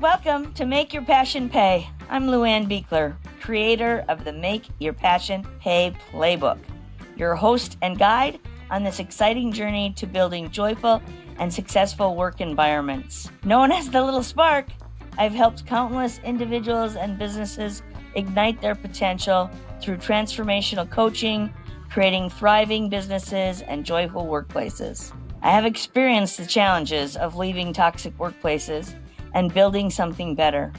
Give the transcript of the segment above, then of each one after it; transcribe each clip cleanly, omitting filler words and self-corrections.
welcome to Make Your Passion Pay. I'm Luann Beekler, creator of the Make Your Passion Pay Playbook, your host and guide on this exciting journey to building joyful and successful work environments. Known as the Little Spark, I've helped countless individuals and businesses ignite their potential through transformational coaching, creating thriving businesses and joyful workplaces. I have experienced the challenges of leaving toxic workplaces and building something better.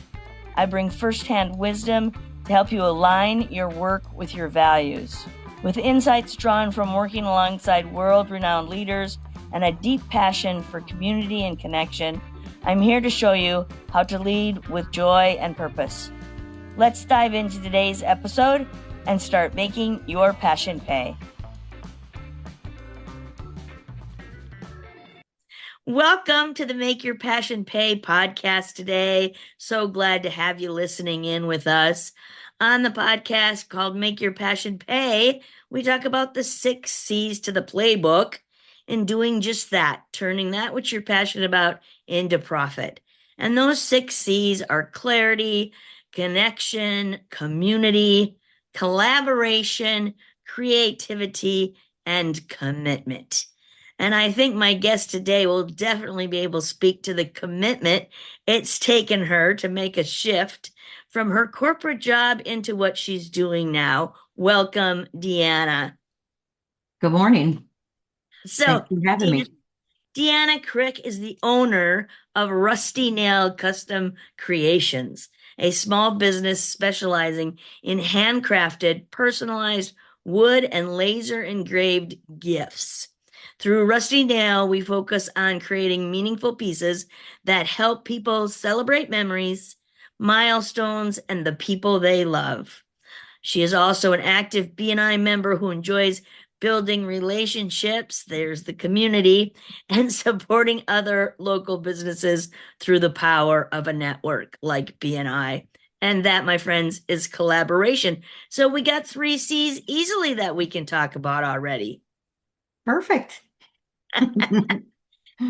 I bring firsthand wisdom to help you align your work with your values. With insights drawn from working alongside world-renowned leaders and a deep passion for community and connection, I'm here to show you how to lead with joy and purpose. Let's dive into today's episode and start making your passion pay. Welcome to the Make Your Passion Pay podcast today. So glad to have you listening in with us. On the podcast called Make Your Passion Pay, we talk about the 6 C's to the playbook and doing just that, turning that which you're passionate about into profit. And those 6 C's are clarity, connection, community, collaboration, creativity, and commitment. And I think my guest today will definitely be able to speak to the commitment it's taken her to make a shift from her corporate job into what she's doing now. Welcome, Deanna. Good morning. So, Thanks for having me. Deanna Krick is the owner of Rusty Nail Custom Creations, a small business specializing in handcrafted, personalized wood and laser engraved gifts. Through Rusty Nail, we focus on creating meaningful pieces that help people celebrate memories, milestones, and the people they love. She is also an active B&I member who enjoys building relationships, there's the community, and supporting other local businesses through the power of a network like B&I. And that, my friends, is collaboration. So we got 3 C's easily that we can talk about already. Perfect.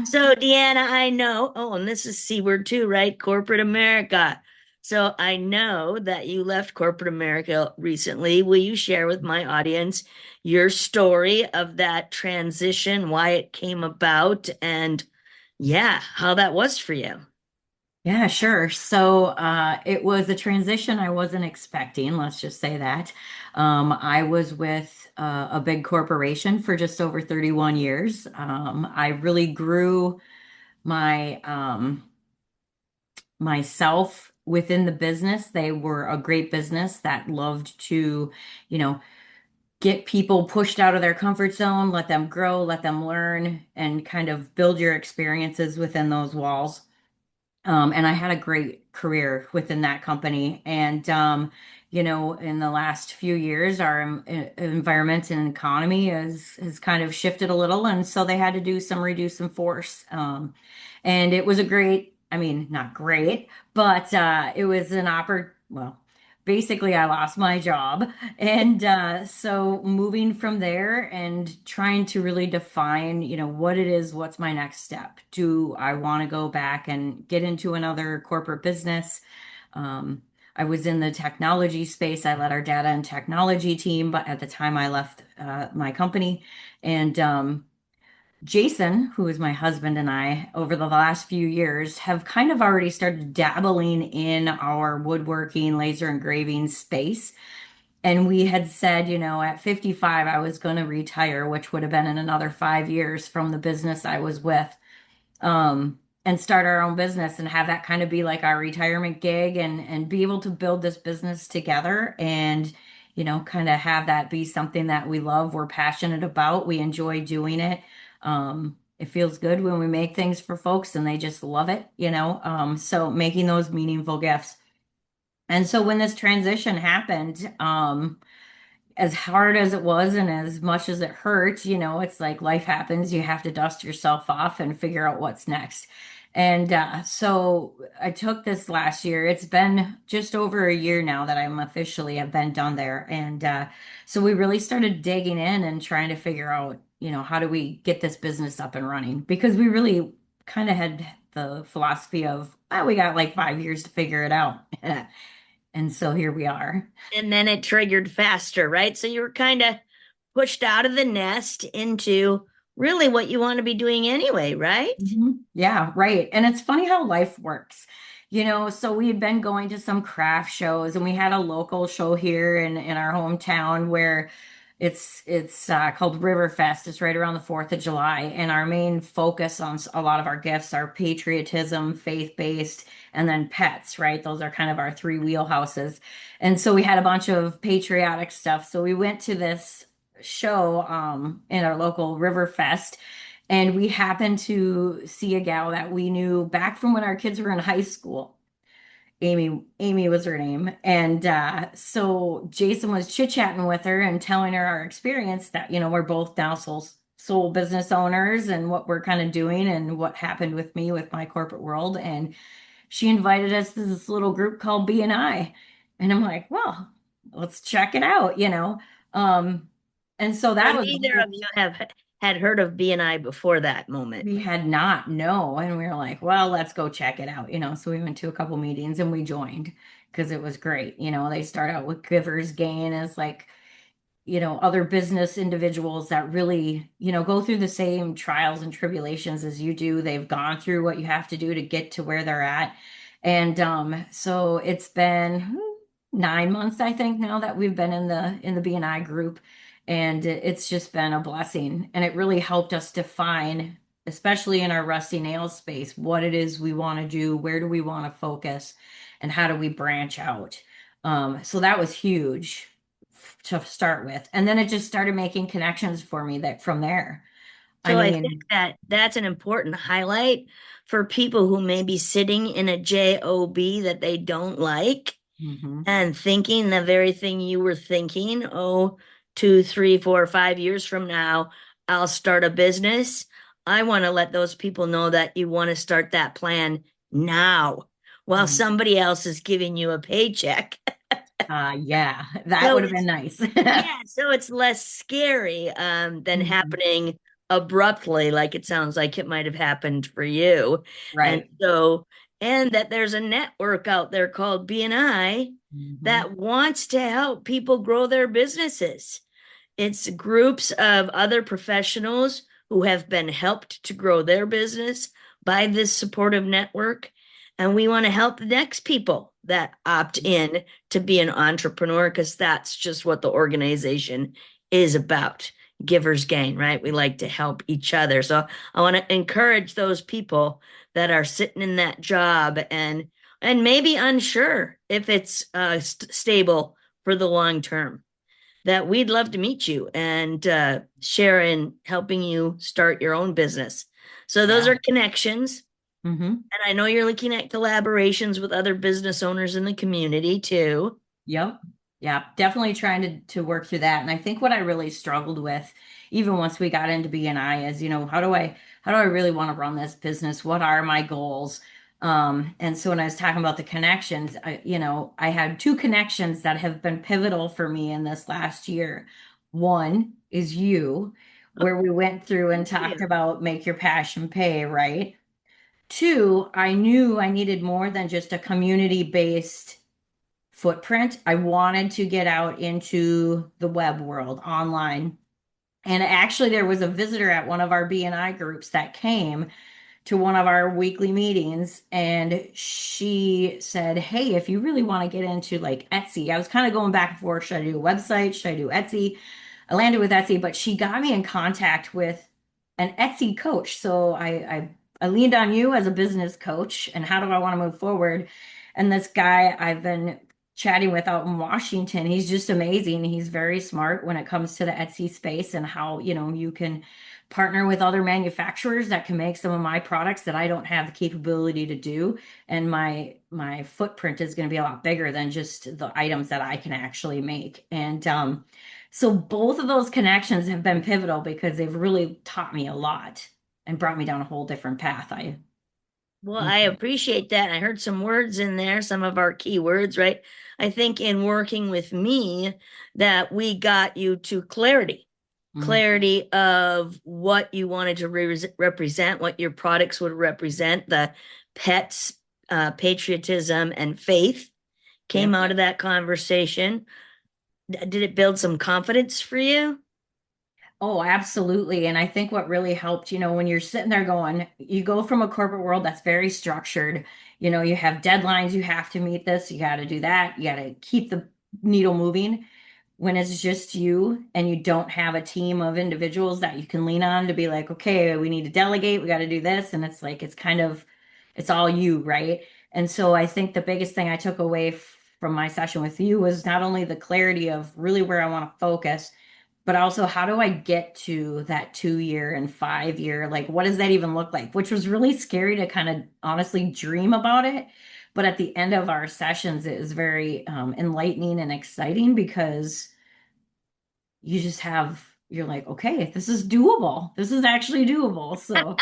So, Deanna, I know, and this is C word too, right? Corporate America. So I know that you left corporate America recently. Will you share with my audience your story of that transition, why it came about, and how that was for you? Yeah, sure. So it was a transition I wasn't expecting, let's just say that. I was with a big corporation for just over 31 years. I really grew my myself within the business. They were a great business that loved to, you know, get people pushed out of their comfort zone, let them grow, let them learn, and kind of build your experiences within those walls. And I had a great career within that company. And, in the last few years, our environment and economy has kind of shifted a little. And so they had to do some reduce in force. And it was a great, I mean, not great, but it was an well, basically I lost my job. And so moving from there and trying to really define, what it is, what's my next step? Do I want to go back and get into another corporate business? I was in the technology space. I led our data and technology team, but at the time I left my company. And Jason, who is my husband, and I, over the last few years, have kind of already started dabbling in our woodworking, laser engraving space. And we had said, at 55, I was going to retire, which would have been in another 5 years from the business I was with, and start our own business and have that kind of be like our retirement gig and be able to build this business together and, kind of have that be something that we love, we're passionate about, we enjoy doing it. It feels good when we make things for folks and they just love it, so making those meaningful gifts. And so when this transition happened, as hard as it was and as much as it hurt, it's like life happens. You have to dust yourself off and figure out what's next. And so I took this last year. It's been just over a year now that I'm officially have been done there. And so we really started digging in and trying to figure out, how do we get this business up and running? Because we really kind of had the philosophy of, oh, we got like 5 years to figure it out. And so here we are. And then it triggered faster, right? So you were kind of pushed out of the nest into really what you want to be doing anyway, right? Yeah, right. And it's funny how life works. So we had been going to some craft shows and we had a local show here in our hometown where it's called Riverfest. It's right around the 4th of July. And our main focus on a lot of our gifts are patriotism, faith-based, and then pets, right? Those are kind of our three wheelhouses. And so we had a bunch of patriotic stuff. So we went to this show in our local Riverfest. And we happened to see a gal that we knew back from when our kids were in high school. Amy was her name. And so Jason was chit-chatting with her and telling her our experience that, we're both now sole business owners and what we're kind of doing and what happened with me with my corporate world. And she invited us to this little group called B&I. And I'm like, well, let's check it out. Um, and so So that was neither of you have had heard of BNI before that moment. We had not, no. And we were like, well, let's go check it out. So we went to a couple meetings and we joined because it was great. They start out with Givers Gain as like, other business individuals that really, go through the same trials and tribulations as you do. They've gone through what you have to do to get to where they're at. And so it's been 9 months, I think, now that we've been in the BNI group. And it's just been a blessing. And it really helped us define, especially in our rusty nails space, what it is we want to do, where do we want to focus, and how do we branch out. So that was huge to start with. And then it just started making connections for me that from there. I So I think mean, that that's an important highlight for people who may be sitting in a job that they don't like mhm, and thinking the very thing you were thinking, oh, 2, 3, 4, 5 years from now, I'll start a business. I want to let those people know that you want to start that plan now while mhm. somebody else is giving you a paycheck. Yeah, that So would have been it's nice. yeah, so it's less scary than Mhm. happening abruptly, like it sounds like it might have happened for you. And Right. so, and that there's a network out there called BNI Mhm. that wants to help people grow their businesses. It's groups of other professionals who have been helped to grow their business by this supportive network. And we want to help the next people that opt in to be an entrepreneur because that's just what the organization is about. Givers gain, right? We like to help each other. So I want to encourage those people that are sitting in that job and maybe unsure if it's stable for the long term that we'd love to meet you and share in helping you start your own business. So those Yeah. are connections. Hmm. And I know you're looking at collaborations with other business owners in the community too. Yep. Yeah, definitely trying to work through that. And I think what I really struggled with, even once we got into BNI, is, how do I really want to run this business? What are my goals? And so when I was talking about the connections, I had two connections that have been pivotal for me in this last year. One is you, where we went through and Thank talked you. about make your passion pay, right? Two, I knew I needed more than just a community-based footprint. I wanted to get out into the web world online. And actually, there was a visitor at one of our BNI groups that came to one of our weekly meetings and she said, hey, if you really want to get into like Etsy, I was kind of going back and forth. Should I do a website? Should I do Etsy? I landed with Etsy, but she got me in contact with an Etsy coach. So I leaned on you as a business coach and how do I want to move forward? And this guy I've been chatting with out in Washington, he's just amazing. He's very smart when it comes to the Etsy space and how, you can partner with other manufacturers that can make some of my products that I don't have the capability to do. And my footprint is going to be a lot bigger than just the items that I can actually make. And so both of those connections have been pivotal because they've really taught me a lot and brought me down a whole different path. I Well, I appreciate that. I heard some words in there, some of our key words, right? I think in working with me that we got you to clarity. clarity of what you wanted to represent, what your products would represent, the pets, patriotism, and faith came Yep. out of that conversation. Did it build some confidence for you? Oh, absolutely. And I think what really helped, when you're sitting there going, you go from a corporate world that's very structured, you have deadlines, you have to meet this, you got to do that, you got to keep the needle moving. When it's just you and you don't have a team of individuals that you can lean on to be like, okay, we need to delegate, we got to do this. And it's like, it's all you, right? And so I think the biggest thing I took away from my session with you was not only the clarity of really where I want to focus, but also how do I get to that 2 year and 5 year? Like, what does that even look like? Which was really scary to kind of honestly dream about it. But at the end of our sessions, it is very enlightening and exciting because you're like, okay, this is doable. This is actually doable. So,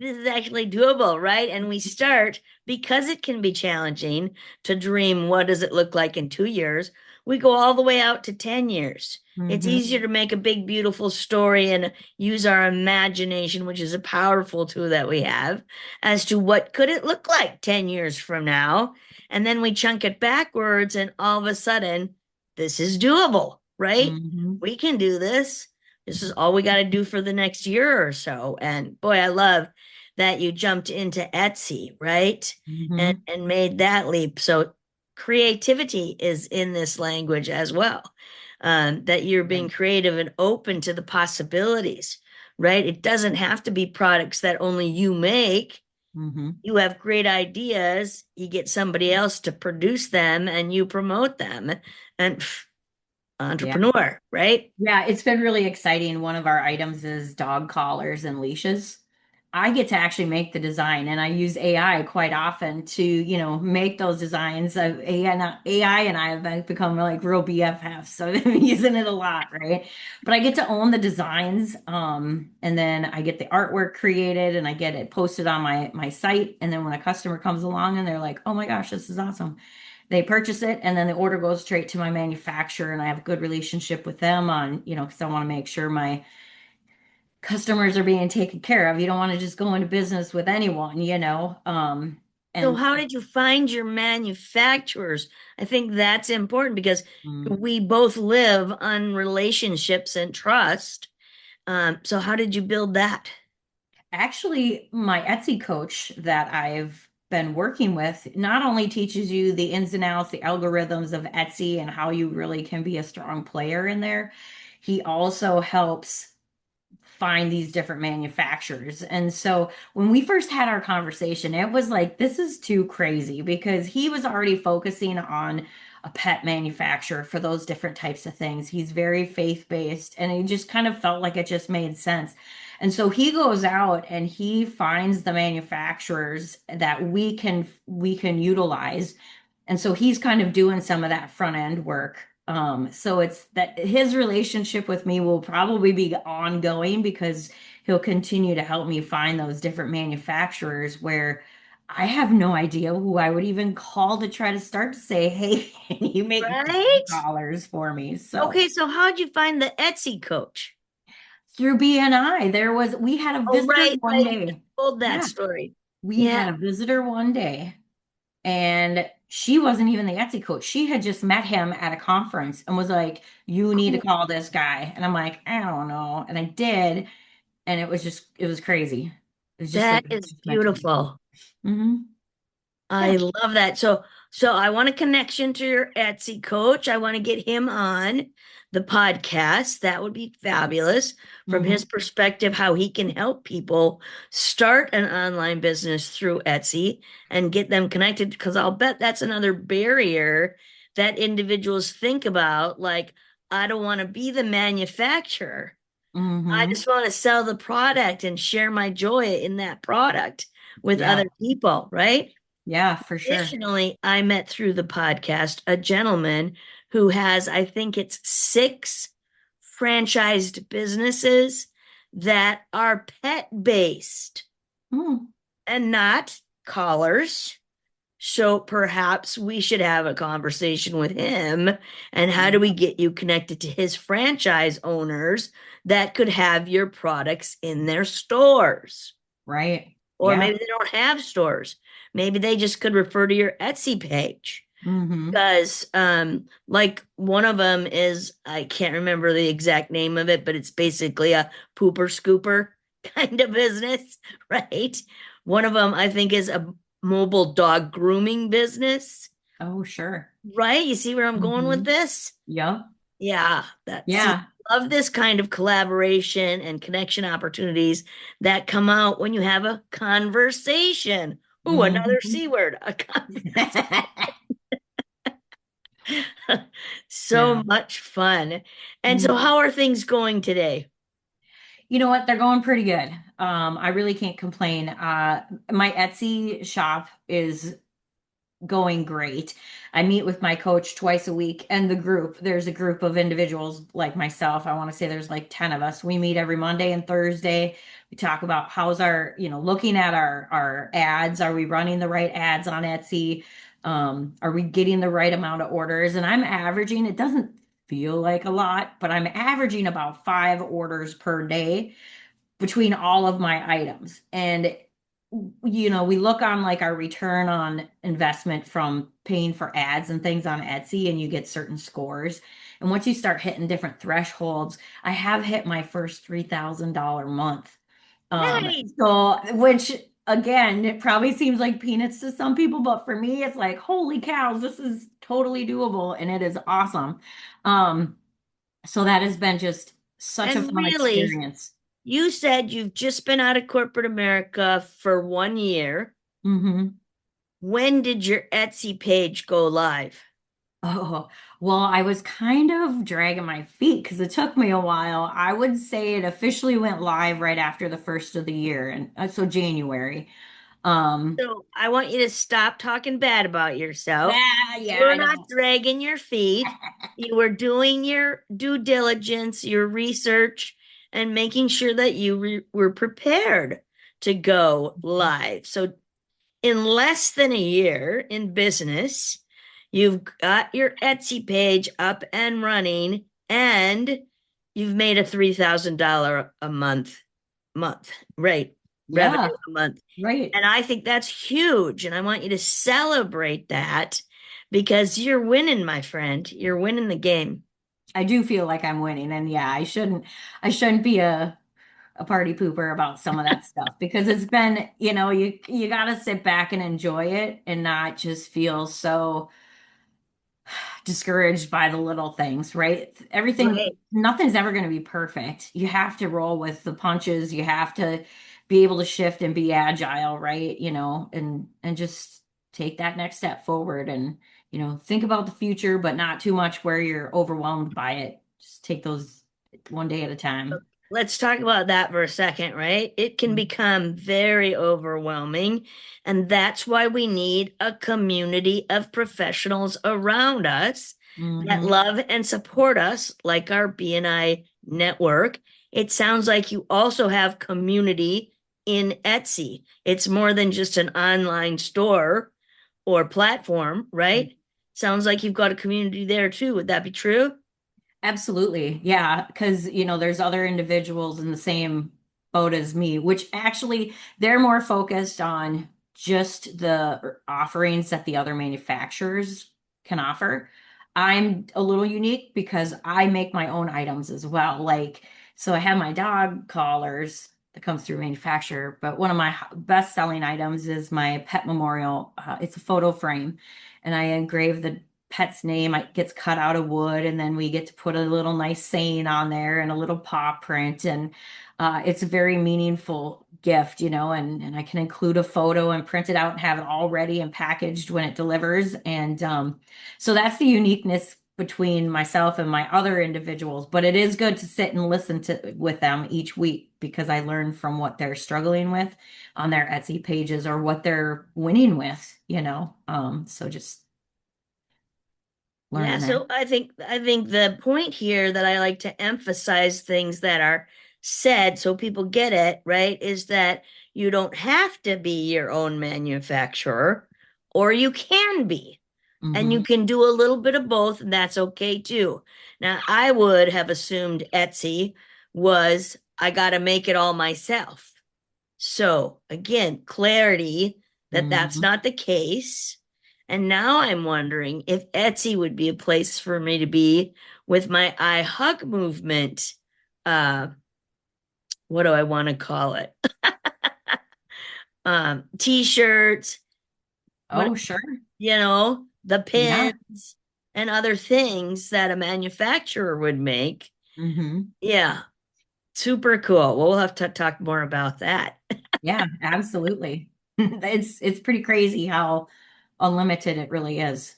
This is actually doable, right? And we start because it can be challenging to dream what does it look like in 2 years. We go all the way out to 10 years. It's hmm easier to make a big, beautiful story and use our imagination, which is a powerful tool that we have, as to what could it look like 10 years from now. And then we chunk it backwards, and all of a sudden, this is doable, right? hmm We can do this. This is all we got to do for the next year or so. And boy, I love that you jumped into Etsy, right? hmm And made that leap. So creativity is in this language as well. That you're being Right. creative and open to the possibilities, right? It doesn't have to be products that only you make. hmm You have great ideas, you get somebody else to produce them and you promote them. And Yeah. entrepreneur, right? Yeah, it's been really exciting. One of our items is dog collars and leashes. I get to actually make the design, and I use AI quite often to, make those designs. AI and I have become like real BFFs, so I've been using it a lot, right? But I get to own the designs, and then I get the artwork created, and I get it posted on my site. And then when a customer comes along and they're like, "Oh my gosh, this is awesome," they purchase it, and then the order goes straight to my manufacturer, and I have a good relationship with them on, because I want to make sure my customers are being taken care of. You don't want to just go into business with anyone. So And how did you find your manufacturers? I think that's important because mm, we both live on relationships and trust. So how did you build that? actually, my Etsy coach that I've been working with not only teaches you the ins and outs, the algorithms of Etsy and how you really can be a strong player in there, he also helps find these different manufacturers. And so when we first had our conversation, it was like, this is too crazy because he was already focusing on a pet manufacturer for those different types of things. He's very faith-based, and he just kind of felt like it just made sense. And so he goes out and he finds the manufacturers that we can utilize. And so he's kind of doing some of that front end work. So it's that his relationship with me will probably be ongoing because he'll continue to help me find those different manufacturers where I have no idea who I would even call to try to start to say, hey, can you make Right? dollars for me? So Okay, so how'd you find the Etsy coach? through BNI, we had a Oh, visitor right, one right. You just day. told that Yeah, story. we Yeah. had a visitor one day. And she wasn't even the Etsy coach. She had just met him at a conference and was like, "You need to Cool. call this guy." And I'm like, "I don't know." And I did. And it was crazy. It was just like, That is it's meant to be. beautiful. hmm Yeah. I love that. So I want a connection to your Etsy coach. I want to get him on the podcast. That would be fabulous from his hmm perspective, how he can help people start an online business through Etsy and get them connected. Because I'll bet that's another barrier that individuals think about. Like, I don't want to be the manufacturer. I hmm just want to sell the product and share my joy in that product with Yeah. other people, right? Yeah, for sure. Additionally, I met through the podcast a gentleman who has, I think it's six franchised businesses that are pet based Mm. and not collars, So perhaps we should have a conversation with him. And how do we get you connected to his franchise owners that could have your products in their stores? Right. Or Yeah. maybe they don't have stores. Maybe they just could refer to your Etsy page. Mm-hmm. Because like one of them is, I can't remember the exact name of it, but it's basically a pooper scooper kind of business, right? One of them I think is a mobile dog grooming business, Oh, sure. right? You see where I'm going with Mm-hmm. this? Yep. Yeah, that see, Yeah. love this kind of collaboration and connection opportunities that come out when you have a conversation. Ooh, another Mm-hmm. C word, a conversation. Yeah. So much fun. And so, Mhm. how are things going today? You know what? They're going pretty good. I really can't complain. My Etsy shop is going great. I meet with my coach twice a week and the group. There's a group of individuals like myself. I want to say there's like 10 of us. We meet every Monday and Thursday. We talk about how's our, looking at our ads. Are we running the right ads on Etsy? Are we getting the right amount of orders? And I'm averaging, it doesn't feel like a lot, but I'm averaging about 5 orders per day between all of my items. And we look on like our return on investment from paying for ads and things on Etsy, and you get certain scores. And once you start hitting different thresholds, I have hit my first $3,000 month. Nice. So which again, it probably seems like peanuts to some people, but for me, it's like, holy cows, this is totally doable and it is awesome. Um, so that has been just such a And fun really, experience. you said you've just been out of corporate America for 1 year. Hmm. When did your Etsy page go live? Oh, well, I was kind of dragging my feet because it took me a while. I would say it officially went live right after the first of the year, and so January. Um, So, I want you to stop talking bad about yourself. yeah, yeah, You're I not know. dragging your feet. You were doing your due diligence, your research, and making sure that you were prepared to go live. So, in less than a year in business, you've got your Etsy page up and running, and you've made a $3,000 a month, right? Yeah, Revenue a month. right. And I think that's huge. And I want you to celebrate that because you're winning, my friend. You're winning the game. I do feel like I'm winning, and yeah, I shouldn't be a party pooper about some of that stuff because it's been, you got to sit back and enjoy it and not just feel so discouraged by the little things, right? Everything, Right. nothing's ever going to be perfect. You have to roll with the punches. You have to be able to shift and be agile, right? And just take that next step forward and, think about the future, but not too much where you're overwhelmed by it. Just take those one day at a time. Let's talk about that for a second, right? It can become very overwhelming. And that's why we need a community of professionals around us that Mm-hmm. love and support us, like our BNI network. It sounds like you also have community in Etsy. It's more than just an online store or platform, right? Sounds like you've got a community there too. Would that be true? Absolutely. Yeah. Because, there's other individuals in the same boat as me, which actually they're more focused on just the offerings that the other manufacturers can offer. I'm a little unique because I make my own items as well. Like, so I have my dog collars that comes through manufacturer, but one of my best selling items is my pet memorial. It's a photo frame, and I engrave the pet's name. It gets cut out of wood, and then we get to put a little nice saying on there and a little paw print. And it's a very meaningful gift, and I can include a photo and print it out and have it all ready and packaged when it delivers. And so that's the uniqueness between myself and my other individuals. But it is good to sit and listen to with them each week because I learn from what they're struggling with on their Etsy pages or what they're winning with. So just Yeah, learning there. so I think the point here that I like to emphasize things that are said so people get it, right, is that you don't have to be your own manufacturer or you can be. And you Hmm. can do a little bit of both, and that's okay too. Now, I would have assumed Etsy was I got to make it all myself. So, again, clarity that that's Hmm. not the case. And now I'm wondering if Etsy would be a place for me to be with my I Hug movement. Uh, what do I want to call it? T-shirts, what Oh, sure. the Yeah. pins and other things that a manufacturer would make. Hmm. Yeah, super cool. Well, we'll have to talk more about that. Yeah, absolutely. It's pretty crazy how unlimited it really is.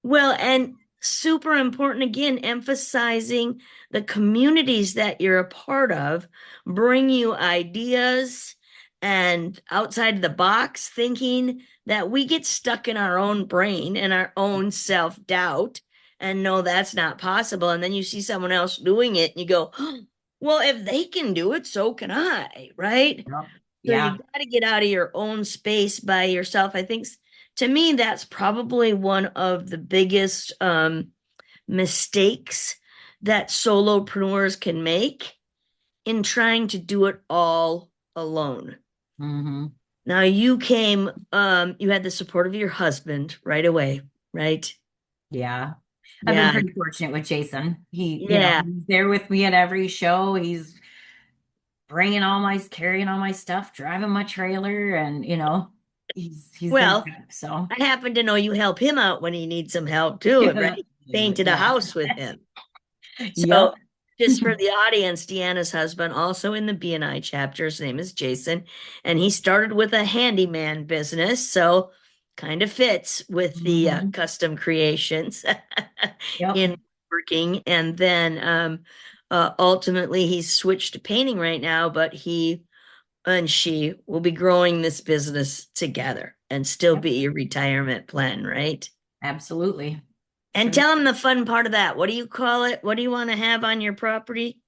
Well, and super important again, emphasizing the communities that you're a part of bring you ideas and outside the box thinking that we get stuck in our own brain and our own self-doubt and know that's not possible. And then you see someone else doing it and you go, well, if they can do it, so can I, right? Yep. So you Yeah. got to get out of your own space by yourself. I think to me, that's probably one of the biggest mistakes that solopreneurs can make in trying to do it all alone. Hmm. Now you had the support of your husband right away, right? Yeah. I've been Yeah, pretty fortunate with Jason. yeah. He's there with me at every show. He's carrying all my stuff, driving my trailer, and he's been Well, good. So I happen to know you help him out when he needs some help too, right? Painted a yeah. house with him. So, Yep. just for the audience, Deanna's husband, also in the BNI chapter, his name is Jason, and he started with a handyman business. So, kind of fits with the Hmm. custom creations Yep. in working. And then ultimately, he's switched to painting right now, but he and she will be growing this business together and still Yep. be your retirement plan, right? Absolutely. And Sure. tell them the fun part of that. What do you call it? What do you want to have on your property?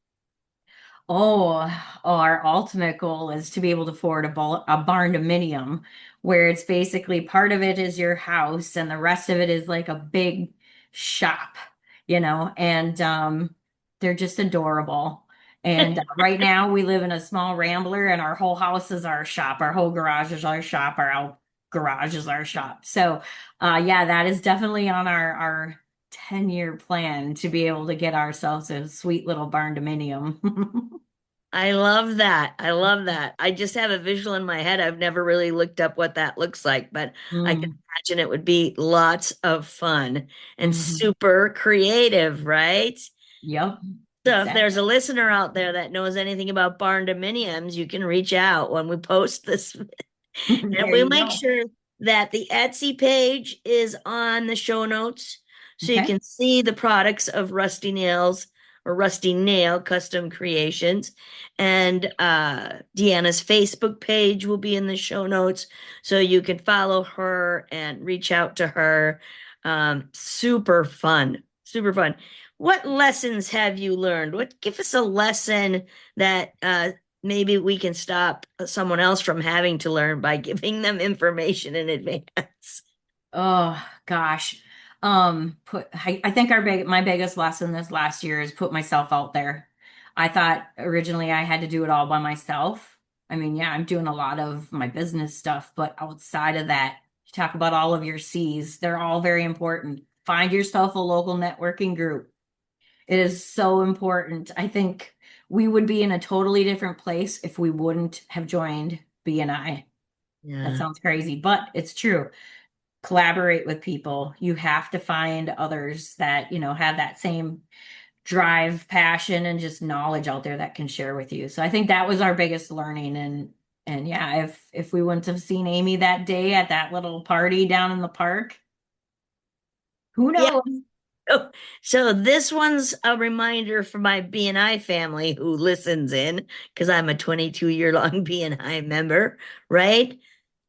Oh, our ultimate goal is to be able to afford a barn dominium, where it's basically part of it is your house and the rest of it is like a big shop, and they're just adorable. And right now we live in a small rambler and our whole house is our shop. Our whole garage is our shop. Our out garage is our shop. So, yeah, that is definitely on our 10-year plan to be able to get ourselves a sweet little barn dominium. I love that. I love that. I just have a visual in my head. I've never really looked up what that looks like, but I can Mm, imagine it would be lots of fun and hmm. super creative, right? Yep, So if exactly. there's a listener out there that knows anything about barn dominiums, you can reach out when we post this. And There we'll you make go. sure that the Etsy page is on the show notes so you Okay. can see the products of Rusty Nails or Rusty Nail Custom Creations. And Deanna's Facebook page will be in the show notes so you can follow her and reach out to her. Super fun. Super fun. What lessons have you learned? Give us a lesson that maybe we can stop someone else from having to learn by giving them information in advance. Oh gosh. I think my biggest lesson this last year is put myself out there. I thought originally I had to do it all by myself. I mean, yeah, I'm doing a lot of my business stuff, but outside of that, you talk about all of your C's. They're all very important. Find yourself a local networking group. It is so important. I think we would be in a totally different place if we wouldn't have joined BNI. That Yeah. sounds crazy, but it's true. Collaborate with people. You have to find others that, have that same drive, passion, and just knowledge out there that can share with you. So I think that was our biggest learning. And yeah, if we wouldn't have seen Amy that day at that little party down in the park, who Yeah. knows? So this one's a reminder for my BNI family who listens in because I'm a 22-year long BNI member, right?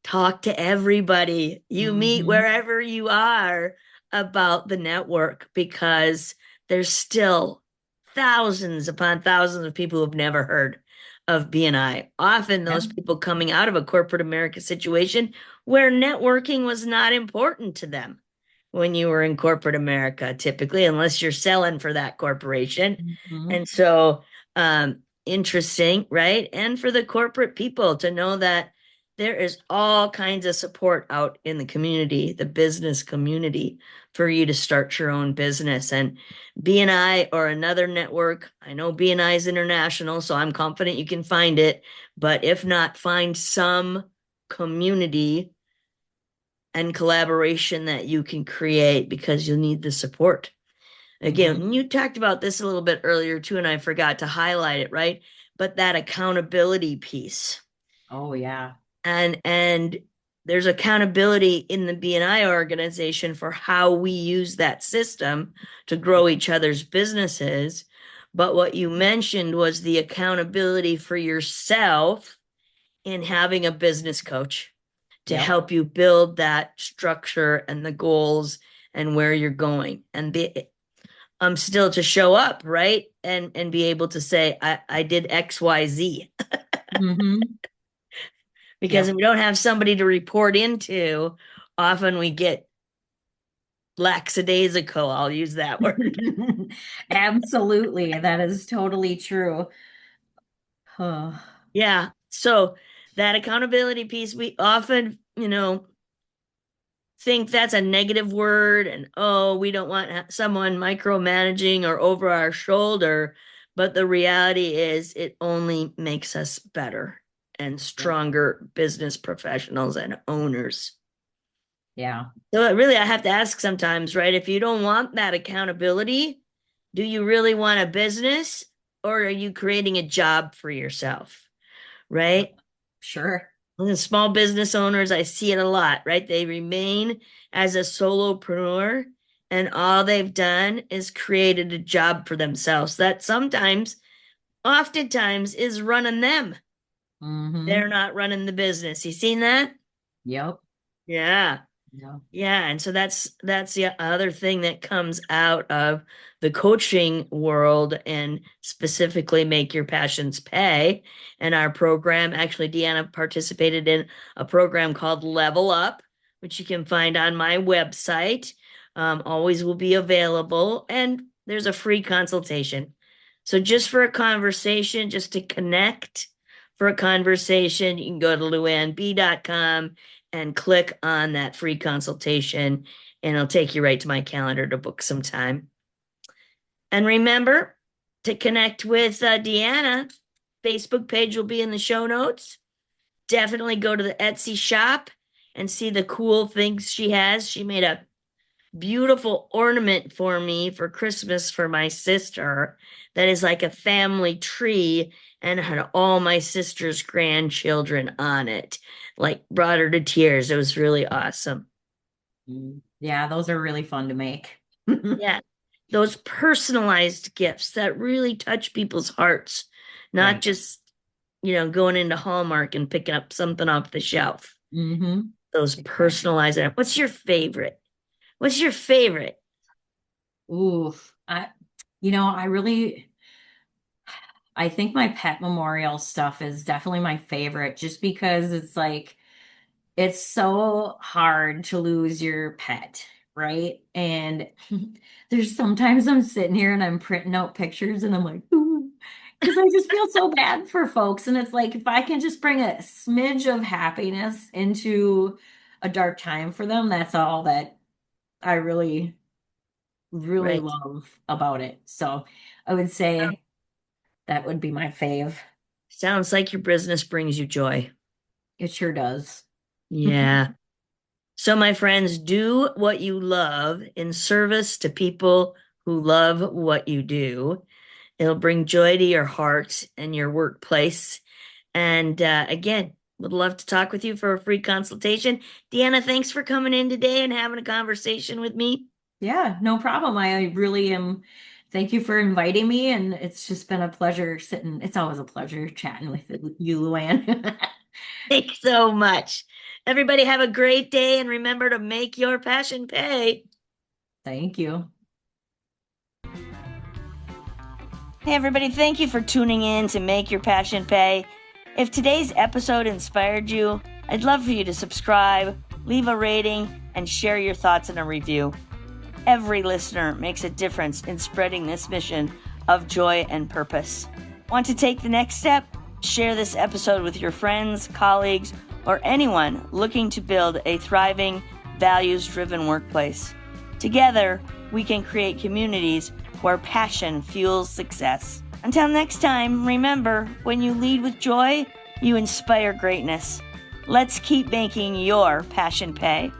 Talk to everybody you meet Hmm. wherever you are about the network because there's still thousands upon thousands of people who've never heard of BNI. Often Yeah. those people coming out of a corporate America situation where networking was not important to them when you were in corporate America, typically, unless you're selling for that corporation. Mhm. And so, interesting, right? And for the corporate people to know that there is all kinds of support out in the community, the business community, for you to start your own business. And BNI or another network, I know BNI is international, so I'm confident you can find it. But if not, find some community and collaboration that you can create because you'll need the support. Mhm. Again, you talked about this a little bit earlier too, and I forgot to highlight it, right? But that accountability piece. Oh yeah. And there's accountability in the BNI organization for how we use that system to grow each other's businesses. But what you mentioned was the accountability for yourself in having a business coach to Yep. help you build that structure and the goals and where you're going and be still to show up, right? And be able to say, I did XYZ. Mhm. Because if Yep. we don't have somebody to report into, often we get lackadaisical. I'll use that word. Absolutely. That is totally true. Huh. Yeah. So that accountability piece, we often, think that's a negative word and oh, we don't want someone micromanaging or over our shoulder. But the reality is, it only makes us better and Yep. stronger business professionals and owners. Yeah. So really, I have to ask sometimes, right? If you don't want that accountability, do you really want a business or are you creating a job for yourself? Yep. Right? Sure. And the small business owners, I see it a lot, right? They remain as a solopreneur and all they've done is created a job for themselves that sometimes, oftentimes, is running them. Mm-hmm. They're not running the business. You seen that? Yep. Yeah. Yep. Yeah, and so that's the other thing that comes out of the coaching world and specifically Make Your Passions Pay. And our program, actually, Deanna participated in a program called Level Up, which you can find on my website. Always will be available, and there's a free consultation. So just for a conversation, just to connect for a conversation, you can go to luannb.com and click on that free consultation, and it'll take you right to my calendar to book some time. And remember to connect with Deanna. Facebook page will be in the show notes. Definitely go to the Etsy shop and see the cool things she has. She made a beautiful ornament for me for Christmas for my sister that is like a family tree and had all my sister's grandchildren on it. Like brought her to tears. It was really awesome. Mm. Yeah, those are really fun to make. Yeah. Those personalized gifts that really touch people's hearts, not Right. just, going into Hallmark and picking up something off the shelf. Mm-hmm. Those Exactly. personalized. What's your favorite? What's your favorite? Oof. I really, I think my pet memorial stuff is definitely my favorite just because it's like, it's so hard to lose your pet, right? And there's sometimes I'm sitting here and I'm printing out pictures and I'm like, ooh, because I just feel so bad for folks. And it's like, if I can just bring a smidge of happiness into a dark time for them, that's all that I really, really Right. love about it. So I would say that would be my fave. Sounds like your business brings you joy. It sure does. Yeah. So, my friends, do what you love in service to people who love what you do. It'll bring joy to your heart and your workplace. And again, would love to talk with you for a free consultation. Deanna, thanks for coming in today and having a conversation with me. Yeah, no problem. I really am. Thank you for inviting me, and it's just been a pleasure sitting. It's always a pleasure chatting with you, Luann. Thanks so much. Everybody, have a great day and remember to make your passion pay. Thank you. Hey everybody, thank you for tuning in to Make Your Passion Pay. If today's episode inspired you, I'd love for you to subscribe, leave a rating, and share your thoughts in a review. Every listener makes a difference in spreading this mission of joy and purpose. Want to take the next step? Share this episode with your friends, colleagues, or anyone looking to build a thriving, values-driven workplace. Together, we can create communities where passion fuels success. Until next time, remember, when you lead with joy, you inspire greatness. Let's keep making your passion pay.